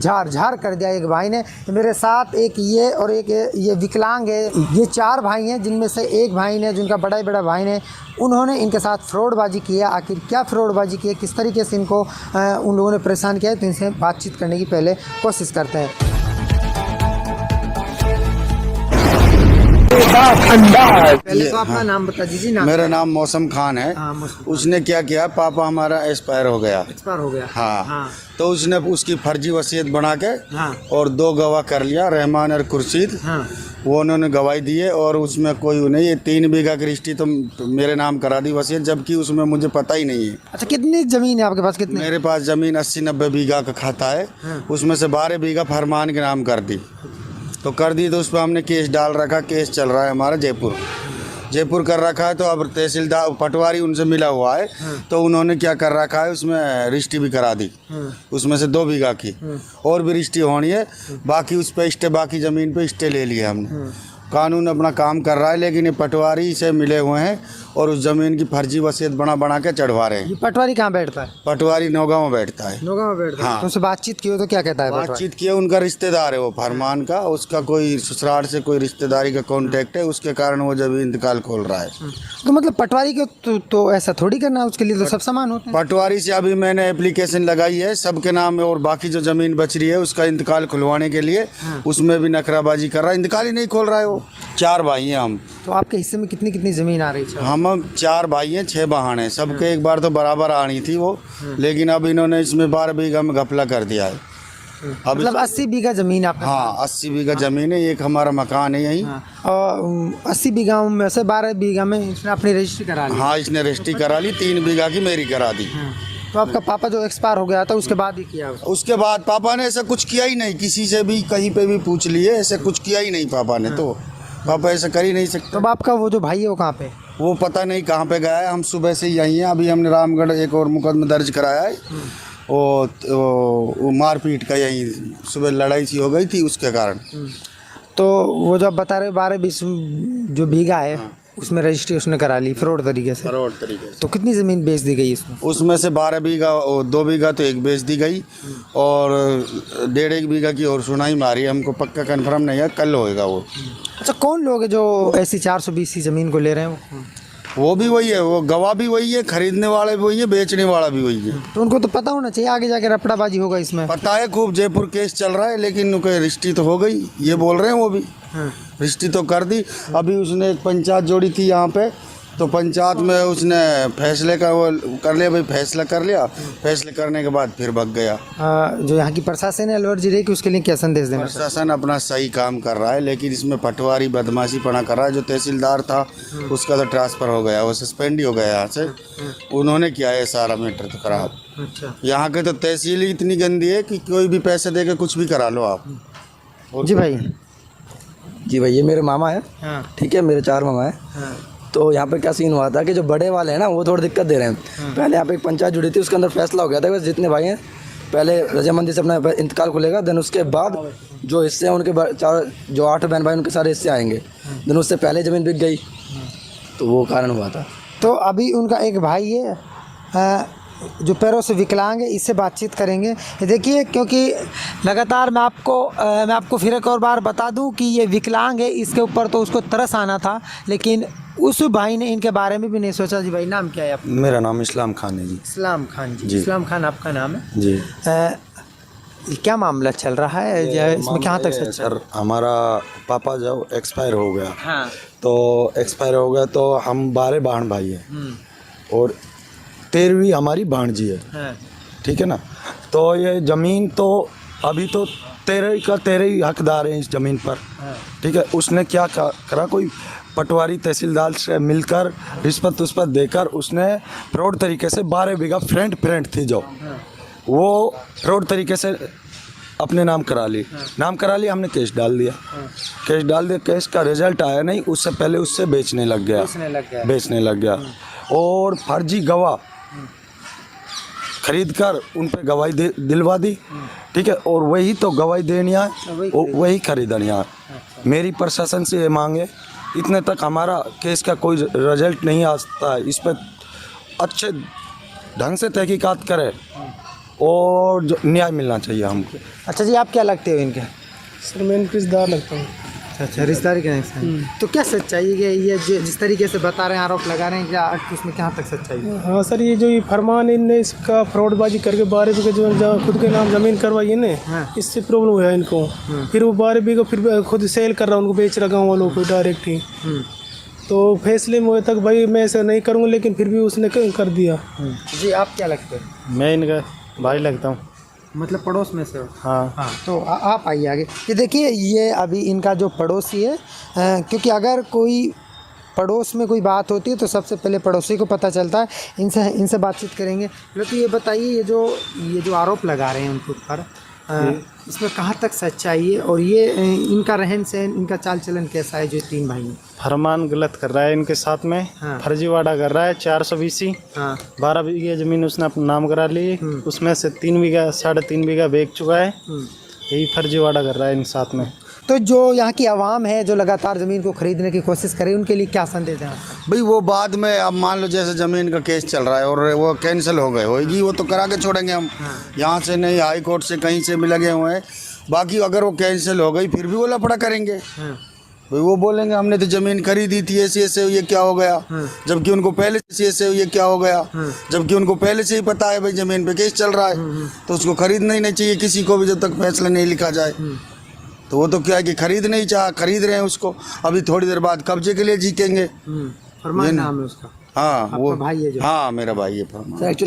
झाड़ झाड़ कर दिया एक भाई ने। मेरे साथ एक ये और एक ये विकलांग है। ये 4 भाई हैं, जिनमें से एक भाई ने, जिनका बड़ा ही बड़ा भाई ने, उन्होंने इनके साथ फ्रॉडबाजी की है। आखिर क्या फ्रॉडबाजी की है, किस तरीके से इनको उन लोगों ने परेशान किया है, तो इनसे बातचीत करने की पहले कोशिश करते हैं। पहले तो अपना नाम बता दीजिए। नाम मेरा नाम मौसम खान है। उसने क्या किया, पापा हमारा एक्सपायर हो गया। हाँ। तो उसने उसकी फर्जी वसीयत बना के और 2 गवाह कर लिया, रहमान और खुर्शीद। वो उन्होंने गवाही दी है और उसमें कोई नहीं, ये 3 बीघा की रजिस्ट्री तो मेरे नाम करा दी वसीयत, जबकि उसमें मुझे पता ही नहीं है। अच्छा, कितनी जमीन है आपके पास? कितनी? मेरे पास जमीन 80-90 बीघा का खाता है। उसमें से 12 बीघा फरमान के नाम कर दी। तो उस पर हमने केस डाल रखा। केस चल रहा है हमारा जयपुर कर रखा है। तो अब तहसीलदार पटवारी उनसे मिला हुआ है। तो उन्होंने क्या कर रखा है, उसमें रजिस्ट्री भी करा दी। उसमें से 2 बीघा की और भी रजिस्ट्री होनी है। बाकी उस पर स्टे, बाकी ज़मीन पे स्टे ले लिया हमने। कानून अपना काम कर रहा है, लेकिन ये पटवारी से मिले हुए हैं और उस ज़मीन की फर्जी वसीयत बना के चढ़वा रहे हैं। ये पटवारी कहाँ बैठता है? पटवारी नौगांव में बैठता है। नौगांव में बैठता है। हाँ। तो उनसे बातचीत की हो तो क्या कहता है? बातचीत किया, उनका रिश्तेदार है वो फरमान का, उसका कोई ससुराल से कोई रिश्तेदारी का कॉन्टेक्ट है, उसके कारण वो जब इंतकाल खोल रहा है। तो मतलब पटवारी को तो ऐसा थोड़ी करना है, उसके लिए तो सब सामान होते हैं। पटवारी से अभी मैंने एप्लीकेशन लगाई है सबके नाम में, और बाकी जो जमीन बच रही है उसका इंतकाल खुलवाने के लिए, उसमें भी नखराबाजी कर रहा है, इंतकाल ही नहीं खोल रहा है वो। 4 भाई हैं हम। तो आपके हिस्से में कितनी कितनी जमीन आ रही है? हम 4 भाई हैं, 6 बहन हैं। सबके एक बार तो बराबर आनी थी वो, लेकिन अब इन्होंने इसमें 12 बीघा में घपला कर दिया है। अब मतलब 80 बीघा जमीन आप? हाँ, 80 बीघा जमीन है। एक हमारा मकान है यहीं। और 80 बीघा में से 12 बीघा में इसने अपनी रजिस्ट्री करा ली? हाँ, इसने रजिस्ट्री करा ली। 3 बीघा की मेरी करा दी। तो आपका पापा जो एक्सपायर हो गया था उसके बाद ही किया? उसके बाद पापा ने ऐसा कुछ किया ही नहीं। किसी से भी कहीं पे भी पूछ लिए, ऐसा कुछ किया ही नहीं पापा ने। तो पापा ऐसा कर ही नहीं सकते। तो आपका वो जो भाई है वो कहाँ पे? वो पता नहीं कहाँ पे गया है। हम सुबह से यहीं हैं। अभी हमने रामगढ़ एक और मुकदमा दर्ज कराया है। वो मारपीट का, यहीं सुबह लड़ाई सी हो गई थी उसके कारण। तो वो जो बता रहे 12-20 जो बीघा है, उसमें रजिस्ट्री उसने करा ली फ्रॉड तरीके से? तो कितनी ज़मीन बेच दी गई इसमें? उसमें से 12 बीघा, 2 बीघा तो एक बेच दी गई और 1.5 बीघा की और सुनाई मारी। हमको पक्का कंफर्म नहीं है, कल होएगा वो। अच्छा, कौन लोग है जो ऐसी 420 की ज़मीन को ले रहे हैं? वो भी वही है, वो गवाह भी वही है, खरीदने वाला भी वही है, बेचने वाला भी वही है। तो उनको तो पता होना चाहिए, आगे जाके रपटाबाजी होगा इसमें। पता है, खूब जयपुर केस चल रहा है, लेकिन उनकी रजिस्ट्री तो हो गई, ये बोल रहे हैं वो भी। रजिस्ट्री तो कर दी। अभी उसने एक पंचायत जोड़ी थी यहाँ पे, तो पंचायत में उसने फैसले का वो कर लिया भाई, फैसला कर लिया। फैसले करने के बाद फिर भग गया। जो यहाँ की प्रशासन है अलवर जिले की, उसके लिए क्या संदेश देना? प्रशासन अपना सही काम कर रहा है, लेकिन इसमें पटवारी बदमाशी पना कर रहा है। जो तहसीलदार था उसका तो ट्रांसफ़र हो गया, वो सस्पेंड ही हो गया यहाँ से। उन्होंने किया है सारा मैटर तो खराब। अच्छा। यहाँ के तो तहसील ही इतनी गंदी है कि कोई भी पैसे दे के कुछ भी करा लो आप। जी भाई। ये मेरे मामा है। ठीक है, मेरे 4 मामा है। तो यहाँ पे क्या सीन हुआ था कि जो बड़े वाले हैं ना, वो थोड़ी दिक्कत दे रहे हैं। पहले यहाँ पे एक पंचायत जुड़ी थी, उसके अंदर फैसला हो गया था कि जितने भाई हैं पहले रजामंदी से अपना इंतकाल खुलेगा, देन उसके बाद जो हिस्से हैं उनके जो 8 बहन भाई उनके सारे हिस्से आएंगे। देन उससे पहले ज़मीन बिक गई, तो वो कारण हुआ था। तो अभी उनका एक भाई है जो पैरों से विकलांग है, इससे बातचीत करेंगे। देखिए, क्योंकि लगातार मैं आपको फिर एक और बार बता दूं कि ये विकलांग है, इसके ऊपर तो उसको तरस आना था, लेकिन उस भाई ने इनके बारे में भी नहीं सोचा। जी भाई, नाम क्या है आपका? मेरा नाम इस्लाम खान है जी। इस्लाम खान जी। इस्लाम खान आपका नाम है जी। क्या मामला चल रहा है, इसमें कहाँ तक सच? सर, हमारा पापा जब एक्सपायर हो गया, तो एक्सपायर हो गया तो हम 12 बहन भाई हैं और 13वीं हमारी भांजी है। ठीक है ना। तो ये ज़मीन तो अभी तो 13 ही हकदार हैं इस ज़मीन पर। ठीक है। उसने क्या करा, कोई पटवारी तहसीलदार से मिलकर रिश्वत देकर उसने फ्रॉड तरीके से 12 बीघा फ्रंट थी जो, वो फ्रॉड तरीके से अपने नाम करा ली। हमने केस डाल दिया। केस का रिजल्ट आया नहीं, उससे पहले उससे बेचने लग गया और फर्जी गवाह खरीद कर उन पर गवाही दिलवा दी। ठीक है। और वही तो गवाही देनी है, वही खरीदनी है। मेरी प्रशासन से ये मांगे, इतने तक हमारा केस का कोई रिजल्ट नहीं आता है, इस पर अच्छे ढंग से तहकीकात करे और जो न्याय मिलना चाहिए हमको। अच्छा जी, आप क्या लगते हो इनके? सर मैं इनका रिश्तेदार लगता हूँ। अच्छा, रिश्तेदारी के नेक्स्ट। तो क्या सच्चाई है ये जो जिस तरीके से बता रहे हैं, आरोप लगा रहे हैं, क्या उसमें कहाँ तक सच्चाई है? हाँ सर, ये जो ये फरमान इनने इसका फ्रॉडबाजी करके 12 बीघे जो खुद के नाम ज़मीन करवाई है ना, हाँ। इससे प्रॉब्लम हुआ है इनको। फिर वो 12 बीघे फिर खुद सेल कर रहा है, उनको बेच रहा गाँव वालों को डायरेक्ट ही। तो फैसले में हुए तक भाई मैं ऐसा नहीं करूँगा, लेकिन फिर भी उसने कर दिया। जी, आप क्या लगते हो? मैं इनका भाई लगता हूँ। मतलब पड़ोस में से हो? हाँ। हाँ, तो आप आइए आगे। ये देखिए, ये अभी इनका जो पड़ोसी है, क्योंकि अगर कोई पड़ोस में कोई बात होती है तो सबसे पहले पड़ोसी को पता चलता है। इनसे बातचीत करेंगे। तो ये बताइए, ये जो आरोप लगा रहे हैं उनके ऊपर, इसमें कहाँ तक सच्चाई है, और ये इनका रहन सहन, इनका चाल चलन कैसा है जो 3 भाई हैं? फरमान गलत कर रहा है इनके साथ में। हाँ। फर्जीवाड़ा कर रहा है। 420 हाँ। 12 बीघे ज़मीन उसने अपना नाम करा ली, उसमें से 3 बीघा 3.5 बीघा बेच चुका है। यही फर्जीवाड़ा कर रहा है इन साथ में। तो जो यहाँ की आवाम है जो लगातार ज़मीन को खरीदने की कोशिश करे, उनके लिए क्या संदेश देना? भाई वो बाद में, अब मान लो जैसे ज़मीन का केस चल रहा है और वो कैंसिल हो गए होगी, वो तो करा के छोड़ेंगे हम। यहाँ से नहीं, हाई कोर्ट से कहीं से भी लगे हुए हैं। बाकी अगर वो कैंसिल हो गई फिर भी वो लफड़ा करेंगे। भाई वो बोलेंगे हमने तो ज़मीन खरीदी थी, ऐसे ऐसे ये क्या हो गया, जबकि उनको पहले से ऐसे ये क्या हो गया, जबकि उनको पहले से ही पता है भाई ज़मीन पे केस चल रहा है, तो उसको खरीदना ही नहीं चाहिए किसी को भी जब तक फैसला नहीं लिखा जाए। तो वो तो क्या है कि खरीद रहे हैं उसको, अभी थोड़ी देर बाद कब्जे के लिए जीतेंगे। फरमान नाम है उसका? हाँ, वो भाई है जो? हाँ, मेरा भाई है फरमान।